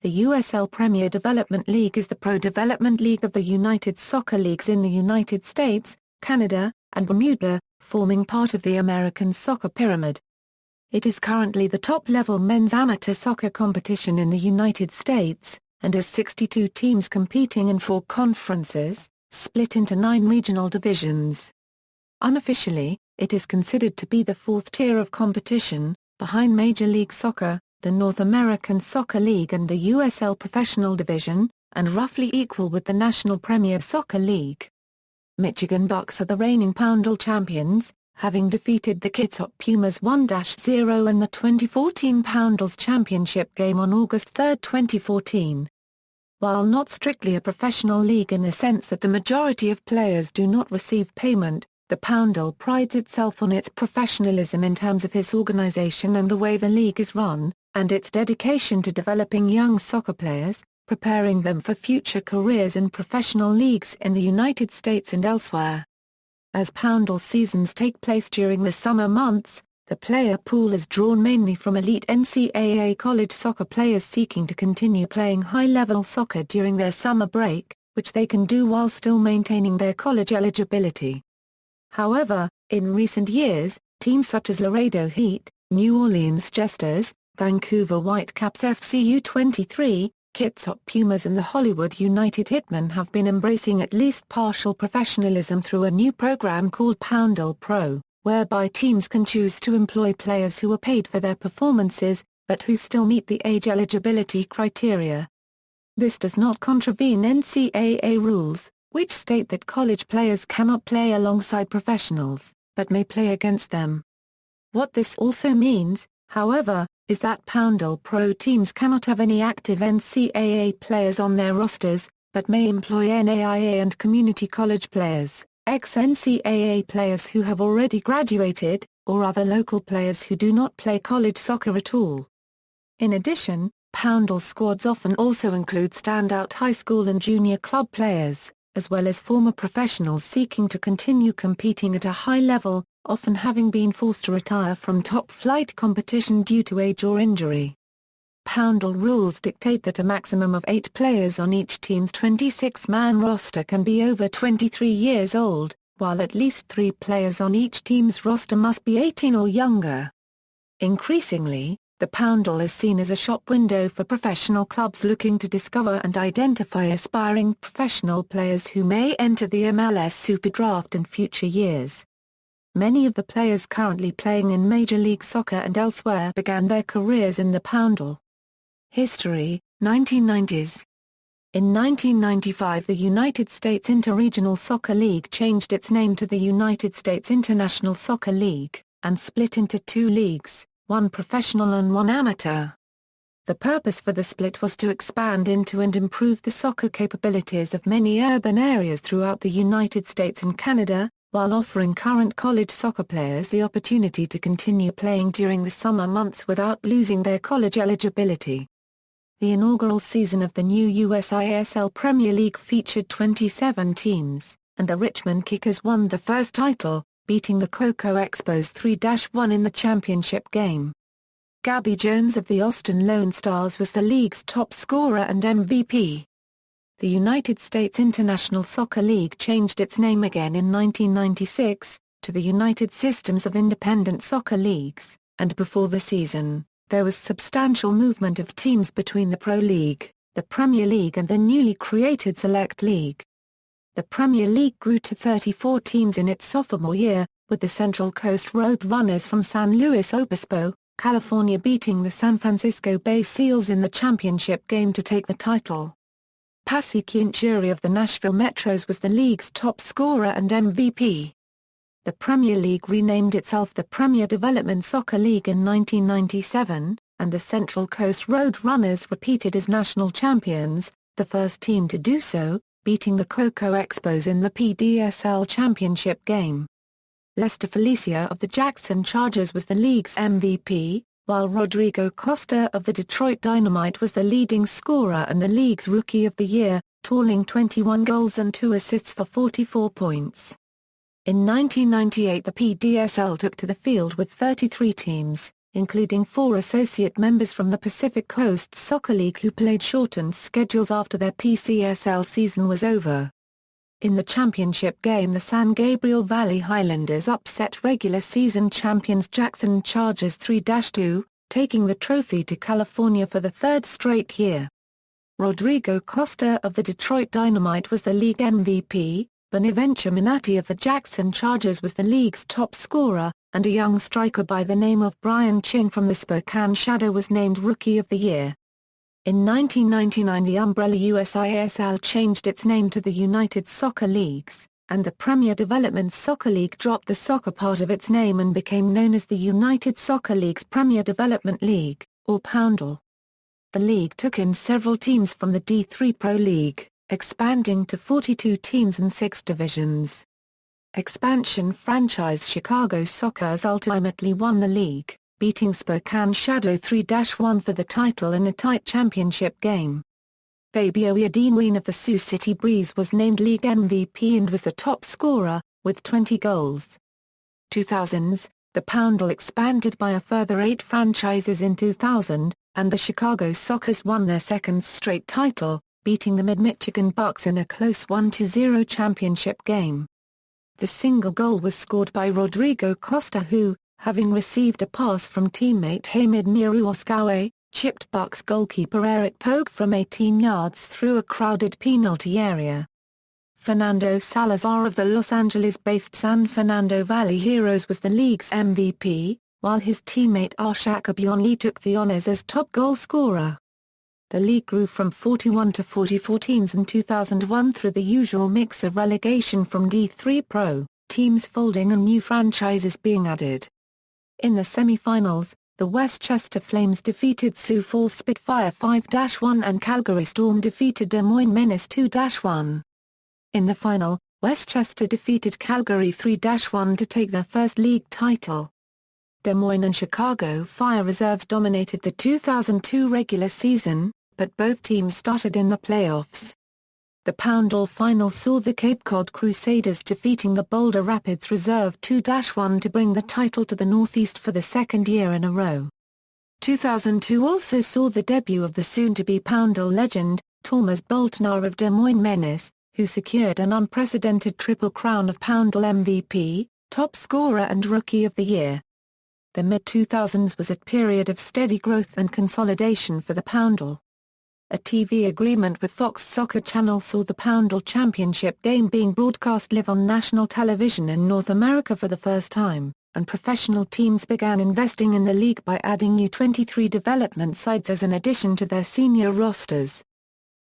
The USL Premier Development League is the pro development league of the United Soccer Leagues in the United States, Canada, and Bermuda, forming part of the American soccer pyramid. It is currently the top-level men's amateur soccer competition in the United States, and has 62 teams competing in 4 conferences, split into 9 regional divisions. Unofficially, it is considered to be the 4th tier of competition, behind Major League Soccer, the North American Soccer League and the USL Professional Division, and roughly equal with the National Premier Soccer League. Michigan Bucks are the reigning PDL champions, having defeated the Kitsap Pumas 1-0 in the 2014 PDL Championship game on August 3, 2014. While not strictly a professional league in the sense that the majority of players do not receive payment, the PDL prides itself on its professionalism in terms of its organization and the way the league is run, and its dedication to developing young soccer players, preparing them for future careers in professional leagues in the United States and elsewhere. As PDL seasons take place during the summer months, the player pool is drawn mainly from elite NCAA college soccer players seeking to continue playing high-level soccer during their summer break, which they can do while still maintaining their college eligibility. However, in recent years, teams such as Laredo Heat, New Orleans Jesters, Vancouver Whitecaps FC U23, Kitsap Pumas and the Hollywood United Hitmen have been embracing at least partial professionalism through a new program called PDL Pro, whereby teams can choose to employ players who are paid for their performances, but who still meet the age eligibility criteria. This does not contravene NCAA rules, which state that college players cannot play alongside professionals, but may play against them. What this also means, however, is that PDL Pro teams cannot have any active NCAA players on their rosters, but may employ NAIA and community college players, ex-NCAA players who have already graduated, or other local players who do not play college soccer at all. In addition, PDL squads often also include standout high school and junior club players, as well as former professionals seeking to continue competing at a high level, often having been forced to retire from top-flight competition due to age or injury. PDL rules dictate that a maximum of 8 players on each team's 26-man roster can be over 23 years old, while at least 3 players on each team's roster must be 18 or younger. Increasingly, the PDL is seen as a shop window for professional clubs looking to discover and identify aspiring professional players who may enter the MLS Super Draft in future years. Many of the players currently playing in Major League Soccer and elsewhere began their careers in the PDL. History, 1990s. In 1995 the United States Interregional Soccer League changed its name to the United States International Soccer League, and split into 2 leagues, one professional and one amateur. The purpose for the split was to expand into and improve the soccer capabilities of many urban areas throughout the United States and Canada, while offering current college soccer players the opportunity to continue playing during the summer months without losing their college eligibility. The inaugural season of the new USL Premier League featured 27 teams, and the Richmond Kickers won the first title, beating the Cocoa Expos 3-1 in the championship game. Gabby Jones of the Austin Lone Stars was the league's top scorer and MVP. The United States International Soccer League changed its name again in 1996, to the United Systems of Independent Soccer Leagues, and before the season, there was substantial movement of teams between the Pro League, the Premier League and the newly created Select League. The Premier League grew to 34 teams in its sophomore year, with the Central Coast Road Runners from San Luis Obispo, California beating the San Francisco Bay Seals in the championship game to take the title. Passy Quinturi of the Nashville Metros was the league's top scorer and MVP. The Premier League renamed itself the Premier Development Soccer League in 1997, and the Central Coast Road Runners repeated as national champions, the first team to do so, beating the Cocoa Expos in the PDL Championship game. Lester Felicia of the Jackson Chargers was the league's MVP, while Rodrigo Costa of the Detroit Dynamite was the leading scorer and the league's Rookie of the Year, totaling 21 goals and 2 assists for 44 points. In 1998 the PDL took to the field with 33 teams, including 4 associate members from the Pacific Coast Soccer League who played shortened schedules after their PCSL season was over. In the championship game, the San Gabriel Valley Highlanders upset regular season champions Jackson Chargers 3-2, taking the trophy to California for the 3rd straight year. Rodrigo Costa of the Detroit Dynamite was the league MVP, Bonaventure Minati of the Jackson Chargers was the league's top scorer, and a young striker by the name of Brian Ching from the Spokane Shadow was named Rookie of the Year. In 1999, the umbrella USISL changed its name to the United Soccer Leagues, and the Premier Development Soccer League dropped the soccer part of its name and became known as the United Soccer League's Premier Development League, or PDL. The league took in several teams from the D3 Pro League, expanding to 42 teams and 6 divisions. Expansion franchise Chicago Sockers ultimately won the league, beating Spokane Shadow 3-1 for the title in a tight championship game. Fabio Iadinween of the Sioux City Breeze was named league MVP and was the top scorer, with 20 goals. 2000s, the PDL expanded by a further 8 franchises in 2000, and the Chicago Sockers won their 2nd straight title, beating the Mid-Michigan Bucks in a close 1-0 championship game. The single goal was scored by Rodrigo Costa who, having received a pass from teammate Hamid Miruoskawe, chipped Bucks goalkeeper Eric Pogue from 18 yards through a crowded penalty area. Fernando Salazar of the Los Angeles-based San Fernando Valley Heroes was the league's MVP, while his teammate Arshak Abionli took the honors as top goal scorer. The league grew from 41 to 44 teams in 2001 through the usual mix of relegation from D3 Pro, teams folding and new franchises being added. In the semi-finals, the Westchester Flames defeated Sioux Falls Spitfire 5-1 and Calgary Storm defeated Des Moines Menace 2-1. In the final, Westchester defeated Calgary 3-1 to take their first league title. Des Moines and Chicago Fire Reserves dominated the 2002 regular season, but both teams started in the playoffs. The PDL final saw the Cape Cod Crusaders defeating the Boulder Rapids Reserve 2-1 to bring the title to the Northeast for the 2nd year in a row. 2002 also saw the debut of the soon-to-be PDL legend, Thomas Boltnar of Des Moines Menace, who secured an unprecedented triple crown of PDL MVP, top scorer and Rookie of the Year. The mid-2000s was a period of steady growth and consolidation for the PDL. A TV agreement with Fox Soccer Channel saw the PDL Championship game being broadcast live on national television in North America for the first time, and professional teams began investing in the league by adding U23 development sides as an addition to their senior rosters.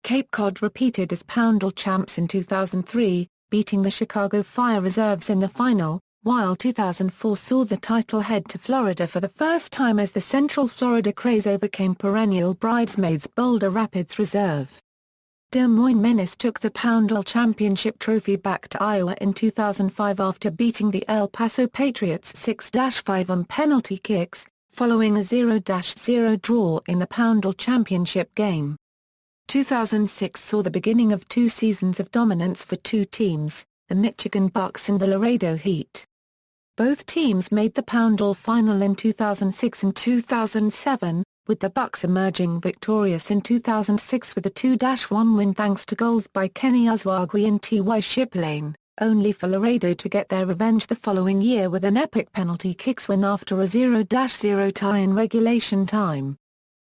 Cape Cod repeated as PDL champs in 2003, beating the Chicago Fire Reserves in the final, while 2004 saw the title head to Florida for the first time as the Central Florida Craze overcame perennial bridesmaids Boulder Rapids Reserve. Des Moines Menace took the PDL Championship trophy back to Iowa in 2005 after beating the El Paso Patriots 6-5 on penalty kicks, following a 0-0 draw in the PDL Championship game. 2006 saw the beginning of 2 seasons of dominance for 2 teams, the Michigan Bucks and the Laredo Heat. Both teams made the PDL final in 2006 and 2007, with the Bucks emerging victorious in 2006 with a 2-1 win thanks to goals by Kenny Uzwagwi and T.Y. Shiplane, only for Laredo to get their revenge the following year with an epic penalty kicks win after a 0-0 tie in regulation time.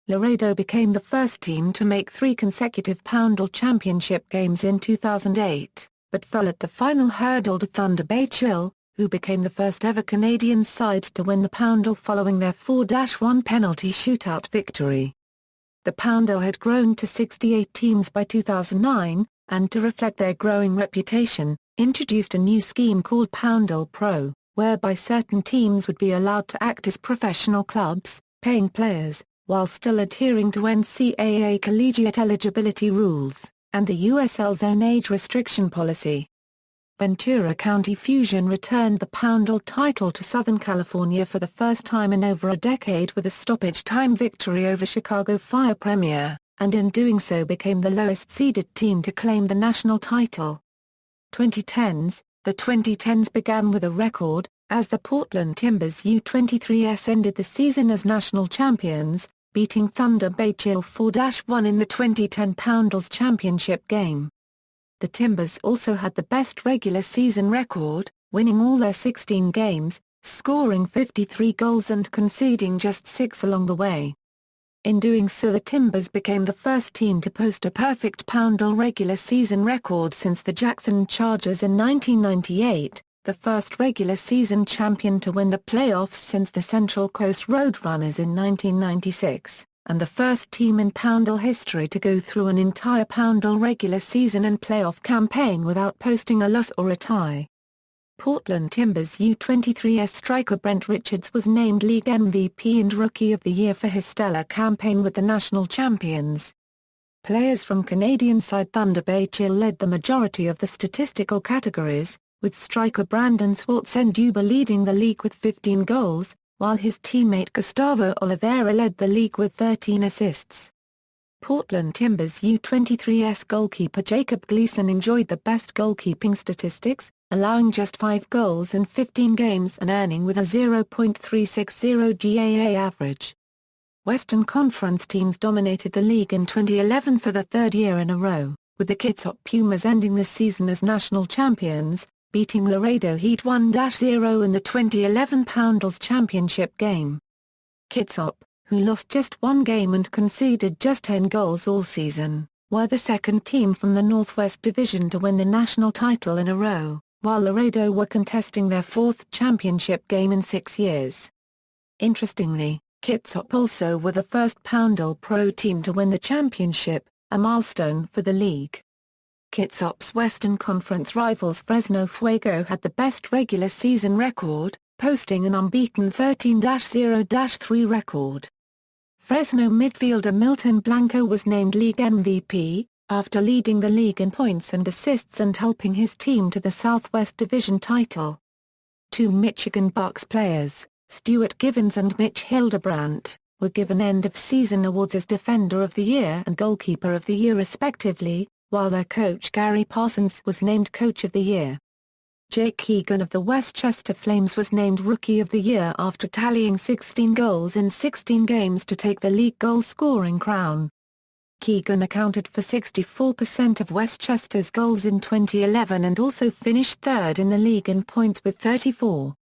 Laredo became the first team to make 3 consecutive PDL championship games in 2008, but fell at the final hurdle to Thunder Bay Chill, who became the first ever Canadian side to win the PDL following their 4-1 penalty shootout victory. The PDL had grown to 68 teams by 2009, and to reflect their growing reputation, introduced a new scheme called PDL Pro, whereby certain teams would be allowed to act as professional clubs, paying players, while still adhering to NCAA collegiate eligibility rules, and the USL zone age restriction policy. Ventura County Fusion returned the PDL title to Southern California for the first time in over a decade with a stoppage-time victory over Chicago Fire Premier, and in doing so became the lowest-seeded team to claim the national title. 2010s. The 2010s began with a record, as the Portland Timbers U23s ended the season as national champions, beating Thunder Bay Chill 4-1 in the 2010 Poundals Championship game. The Timbers also had the best regular season record, winning all their 16 games, scoring 53 goals and conceding just 6 along the way. In doing so, the Timbers became the first team to post a perfect Poundal regular season record since the Jackson Chargers in 1998, the first regular season champion to win the playoffs since the Central Coast Roadrunners in 1996, and the first team in Poundal history to go through an entire Poundal regular season and playoff campaign without posting a loss or a tie. Portland Timbers U23s striker Brent Richards was named League MVP and Rookie of the Year for his stellar campaign with the national champions. Players from Canadian side Thunder Bay Chill led the majority of the statistical categories, with striker Brandon Swartzenduber leading the league with 15 goals, while his teammate Gustavo Oliveira led the league with 13 assists. Portland Timbers U23s goalkeeper Jacob Gleason enjoyed the best goalkeeping statistics, allowing just 5 goals in 15 games and earning with a 0.360 GAA average. Western Conference teams dominated the league in 2011 for the third year in a row, with the Kitsap Pumas ending the season as national champions, beating Laredo Heat 1-0 in the 2011 Poundals Championship game. Kitsap, who lost just 1 game and conceded just 10 goals all season, were the second team from the Northwest Division to win the national title in a row, while Laredo were contesting their 4th championship game in 6 years. Interestingly, Kitsap also were the first Poundal Pro team to win the championship, a milestone for the league. Kitsap's Western Conference rivals Fresno Fuego had the best regular season record, posting an unbeaten 13-0-3 record. Fresno midfielder Milton Blanco was named league MVP, after leading the league in points and assists and helping his team to the Southwest Division title. 2 Michigan Bucks players, Stuart Givens and Mitch Hildebrandt, were given end-of-season awards as Defender of the Year and Goalkeeper of the Year respectively, while their coach Gary Parsons was named Coach of the Year. Jake Keegan of the Westchester Flames was named Rookie of the Year after tallying 16 goals in 16 games to take the league goal-scoring crown. Keegan accounted for 64% of Westchester's goals in 2011 and also finished third in the league in points with 34.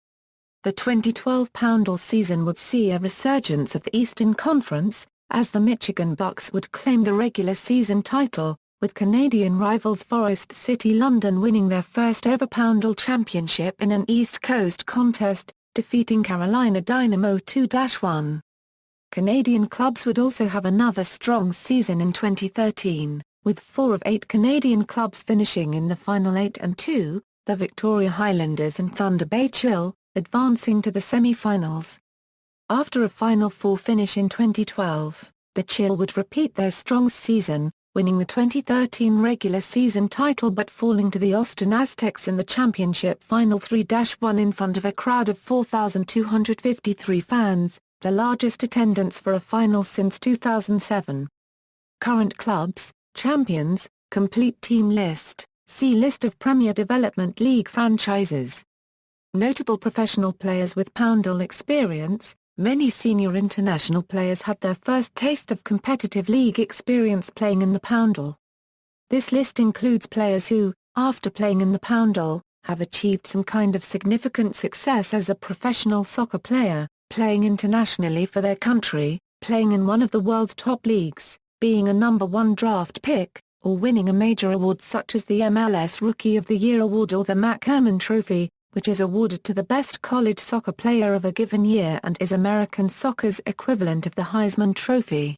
The 2012 Poundal season would see a resurgence of the Eastern Conference, as the Michigan Bucks would claim the regular season title, with Canadian rivals Forest City London winning their first ever Poundal championship in an East Coast contest, defeating Carolina Dynamo 2-1. Canadian clubs would also have another strong season in 2013, with 4 of 8 Canadian clubs finishing in the final 8 and 2, the Victoria Highlanders and Thunder Bay Chill, advancing to the semi-finals. After a Final Four finish in 2012, the Chill would repeat their strong season, winning the 2013 regular season title but falling to the Austin Aztecs in the championship final 3-1 in front of a crowd of 4,253 fans, the largest attendance for a final since 2007. Current clubs, champions, complete team list, see List of Premier Development League franchises. Notable professional players with Poundal experience. Many senior international players had their first taste of competitive league experience playing in the Poundal. This list includes players who, after playing in the Poundal, have achieved some kind of significant success as a professional soccer player, playing internationally for their country, playing in one of the world's top leagues, being a number 1 draft pick, or winning a major award such as the MLS Rookie of the Year award or the McHerman Trophy, which is awarded to the best college soccer player of a given year and is American soccer's equivalent of the Heisman Trophy.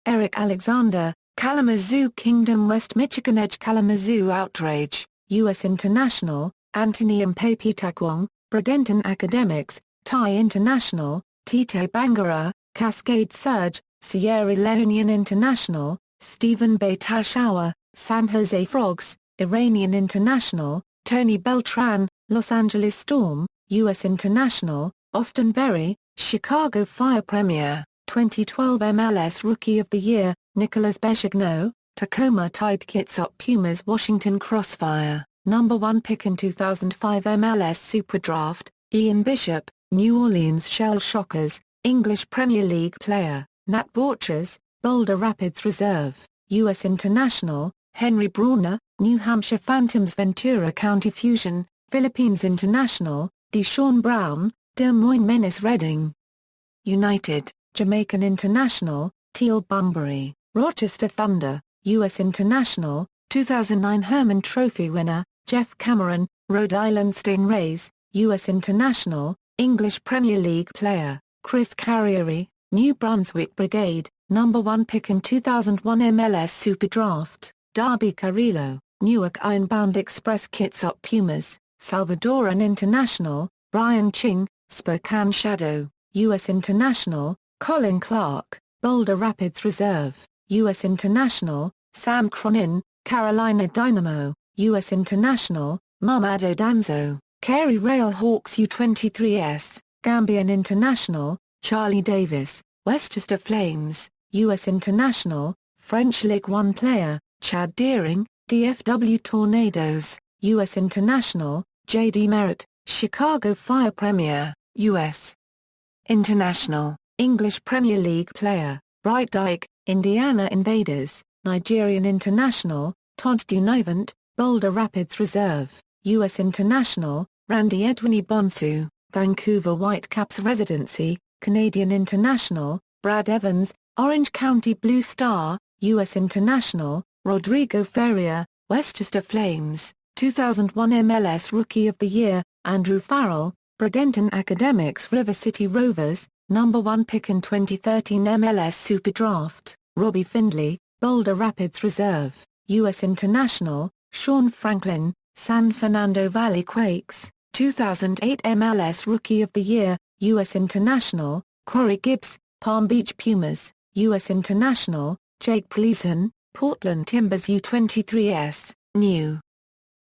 Eric Alexander, Kalamazoo Kingdom West Michigan Edge Kalamazoo Outrage, U.S. International, Anthony Mpepi Takwong, Bradenton Academics, Thai International, Tite Bangara, Cascade Surge, Sierra Leonean International, Stephen Bay Tashawa, San Jose Frogs, Iranian International, Tony Beltran, Los Angeles Storm, U.S. International, Austin Berry, Chicago Fire Premier, 2012 MLS Rookie of the Year, Nicolas Bechagno, Tacoma Tide Kitsap Pumas Washington Crossfire, number 1 pick in 2005 MLS Superdraft, Ian Bishop, New Orleans Shell Shockers, English Premier League player. Nat Borchers, Boulder Rapids Reserve, U.S. International. Henry Brauner, New Hampshire Phantoms Ventura County Fusion, Philippines International. Deshaun Brown, Des Moines Menace Reading United, Jamaican International. Teal Bunbury, Rochester Thunder, U.S. International. 2009 Hermann Trophy winner, Jeff Cameron, Rhode Island Stingrays, U.S. International. English Premier League player, Chris Carrieri, New Brunswick Brigade, number 1 pick in 2001 MLS Superdraft, Darby Carrillo, Newark Ironbound Express Kitsap Pumas, Salvadoran International. Brian Ching, Spokane Shadow, U.S. International. Colin Clark, Boulder Rapids Reserve, U.S. International. Sam Cronin, Carolina Dynamo, U.S. International. Mamado Danzo, Carey Rail Hawks U23s, Gambian International. Charlie Davis, Westchester Flames, U.S. International. French Ligue 1 player, Chad Deering, DFW Tornadoes, U.S. International. J.D. Merritt, Chicago Fire Premier, U.S. International. English Premier League player, Bright Dyke, Indiana Invaders, Nigerian International. Todd Dunivant, Boulder Rapids Reserve, U.S. International. Randy Edwini Bonsu, Vancouver Whitecaps Residency, Canadian International. Brad Evans, Orange County Blue Star, U.S. International. Rodrigo Ferrier, Westchester Flames, 2001 MLS Rookie of the Year. Andrew Farrell, Bradenton Academics River City Rovers, number 1 pick in 2013 MLS Superdraft. Robbie Findlay, Boulder Rapids Reserve, U.S. International. Sean Franklin, San Fernando Valley Quakes, 2008 MLS Rookie of the Year, U.S. International. Corey Gibbs, Palm Beach Pumas, U.S. International. Jake Preeson, Portland Timbers U23s, New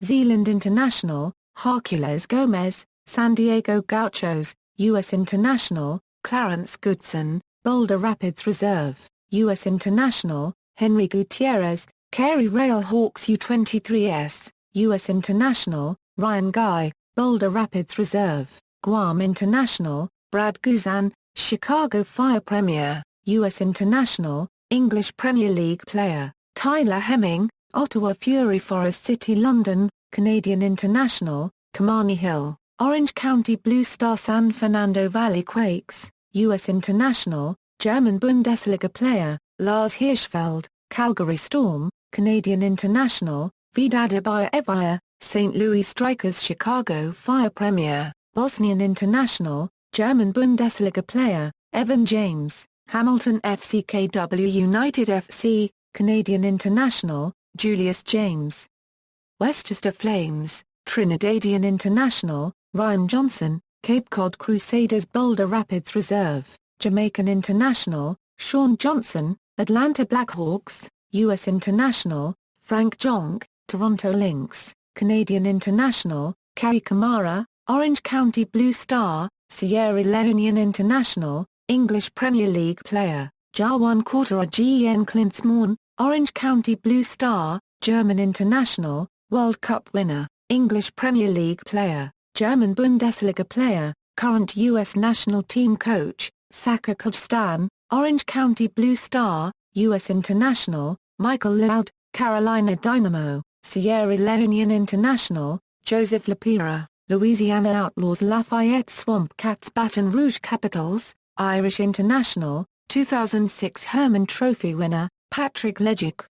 Zealand International. Hercules Gomez, San Diego Gauchos, U.S. International. Clarence Goodson, Boulder Rapids Reserve, U.S. International. Henry Gutierrez, Carey Rail Hawks U23s, U.S. International. Ryan Guy, Boulder Rapids Reserve, Guam International. Brad Guzan, Chicago Fire Premier, U.S. International. English Premier League player, Tyler Hemming, Ottawa Fury Forest City London, Canadian International. Kamani Hill, Orange County Blue Star San Fernando Valley Quakes, U.S. International. German Bundesliga player, Lars Hirschfeld, Calgary Storm, Canadian International. Vida Evaya, St. Louis Strikers Chicago Fire Premier, Bosnian International. German Bundesliga player, Evan James, Hamilton FCKW United FC, Canadian International. Julius James. Westchester Flames, Trinidadian International. Ryan Johnson, Cape Cod Crusaders Boulder Rapids Reserve, Jamaican International. Sean Johnson, Atlanta Blackhawks, U.S. International. Frank Jonk, Toronto Lynx, Canadian International. Kerry Kamara, Orange County Blue Star, Sierra Leonean International. English Premier League player, Jawan Quartera Gen Klinsmann, Orange County Blue Star. German International. World Cup winner, English Premier League player, German Bundesliga player, current U.S. national team coach, Saka Kajstan, Orange County Blue Star. U.S. International. Michael Loud, Carolina Dynamo, Sierra Leonean International. Joseph Lapira, Louisiana Outlaws Lafayette Swamp Cats Baton Rouge Capitals, Irish International. 2006 Hermann Trophy winner, Patrick Leduc.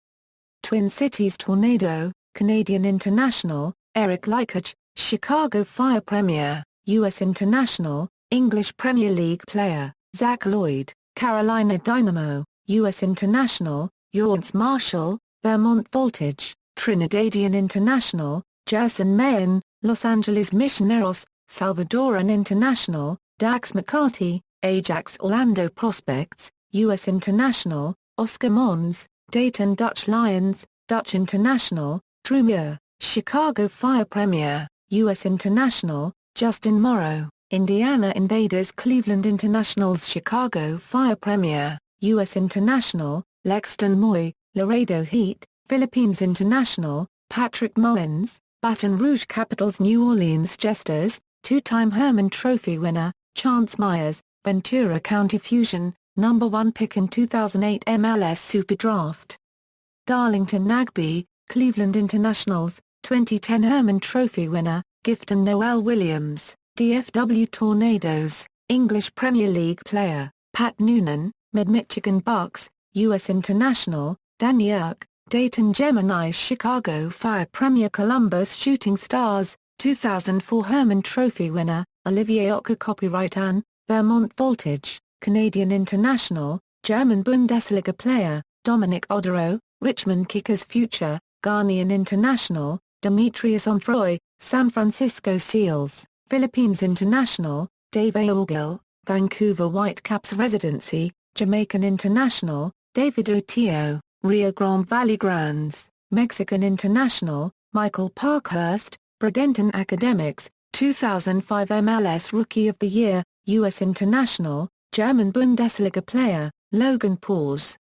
Twin Cities Tornado, Canadian International. Eric Likach, Chicago Fire Premier, U.S. International. English Premier League player, Zach Lloyd, Carolina Dynamo, U.S. International. Yourance Marshall, Vermont Voltage, Trinidadian International. Jerson Mayen, Los Angeles Misioneros, Salvadoran International. Dax McCarty, Ajax Orlando Prospects, U.S. International. Oscar Mons, Dayton Dutch Lions, Dutch International. Drew Muir, Chicago Fire Premier, U.S. International. Justin Morrow, Indiana Invaders Cleveland Internationals Chicago Fire Premier, U.S. International. Lexton Moy, Laredo Heat, Philippines International. Patrick Mullins, Baton Rouge Capitals New Orleans Jesters, two-time Hermann Trophy winner, Chance Myers, Ventura County Fusion, number 1 pick in 2008 MLS Superdraft. Darlington Nagbe, Cleveland Internationals, 2010 Hermann Trophy winner, Gifton Noel Williams, DFW Tornadoes, English Premier League player, Pat Noonan, Mid-Michigan Bucks, U.S. International, Danny Irk, Dayton Gemini Chicago Fire Premier Columbus Shooting Stars, 2004 Hermann Trophy winner, Olivier Ocker Copyright Anne, Vermont Voltage, Canadian International, German Bundesliga player, Dominic Odero, Richmond Kickers Future, Ghanaian International, Demetrius Onfroy, San Francisco Seals, Philippines International, Dave Aogil, Vancouver Whitecaps Residency, Jamaican International, David Otio, Rio Grande Valley Grands, Mexican International, Michael Parkhurst, Bradenton Academics, 2005 MLS Rookie of the Year, U.S. International, German Bundesliga player, Logan Paus.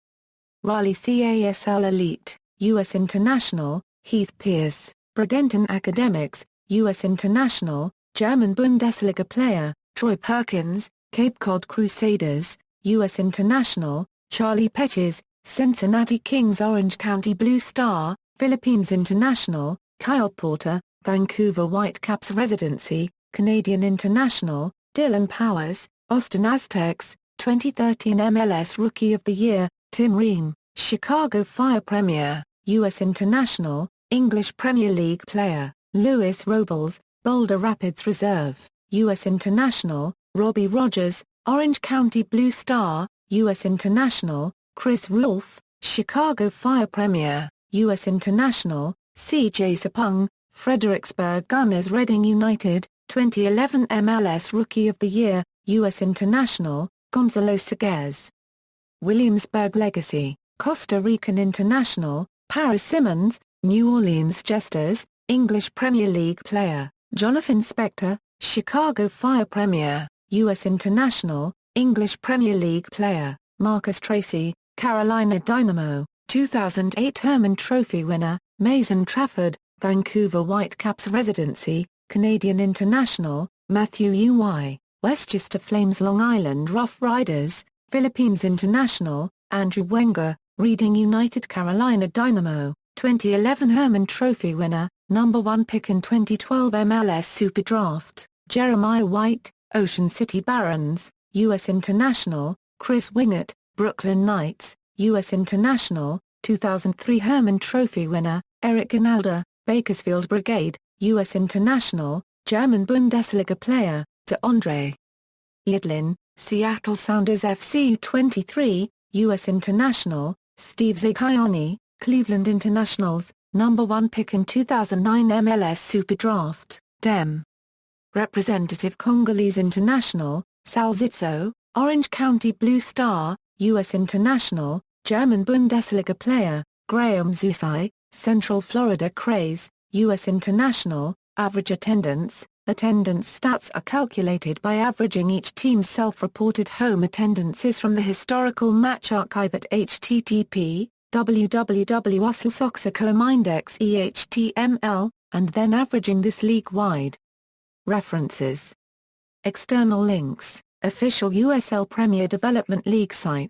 Raleigh CASL Elite, U.S. International, Heath Pierce, Bradenton Academics, U.S. International, German Bundesliga player, Troy Perkins, Cape Cod Crusaders, U.S. International, Charlie Petches, Cincinnati Kings Orange County Blue Star, Philippines International, Kyle Porter, Vancouver Whitecaps Residency, Canadian International, Dylan Powers, Austin Aztecs, 2013 MLS Rookie of the Year, Tim Ream, Chicago Fire Premier, U.S. International, English Premier League player, Louis Robles, Boulder Rapids Reserve, U.S. International, Robbie Rogers, Orange County Blue Star, U.S. International, Chris Rolfe, Chicago Fire Premier, U.S. International, C.J. Sapung, Fredericksburg Gunners Reading United, 2011 MLS Rookie of the Year, U.S. International, Gonzalo Seguez. Williamsburg Legacy, Costa Rican International, Paris Simmons, New Orleans Jesters, English Premier League player, Jonathan Spector, Chicago Fire Premier, U.S. International, English Premier League player, Marcus Tracy, Carolina Dynamo, 2008 Hermann Trophy winner, Mason Trafford, Vancouver Whitecaps Residency, Canadian International, Matthew Uy, Westchester Flames Long Island Rough Riders, Philippines International, Andrew Wenger, Reading United Carolina Dynamo, 2011 Hermann Trophy winner, number 1 pick in 2012 MLS Superdraft, Jeremiah White, Ocean City Barons, U.S. International, Chris Wingett, Brooklyn Knights, U.S. International, 2003 Hermann Trophy winner, Eric Ginalda, Bakersfield Brigade, U.S. International, German Bundesliga player, DeAndre Yedlin, Seattle Sounders FC U23, U.S. International, Steve Zakiani, Cleveland Internationals, number 1 pick in 2009 MLS Superdraft, Dem. Representative Congolese International, Sal Zitzo, Orange County Blue Star, U.S. International, German Bundesliga player, Graham Zusai, Central Florida Craze, U.S. International. Average attendance. Attendance stats are calculated by averaging each team's self-reported home attendances from the historical match archive at http://www.uslsoccercom-index.html, and then averaging this league-wide. References. External links, official USL Premier Development League site.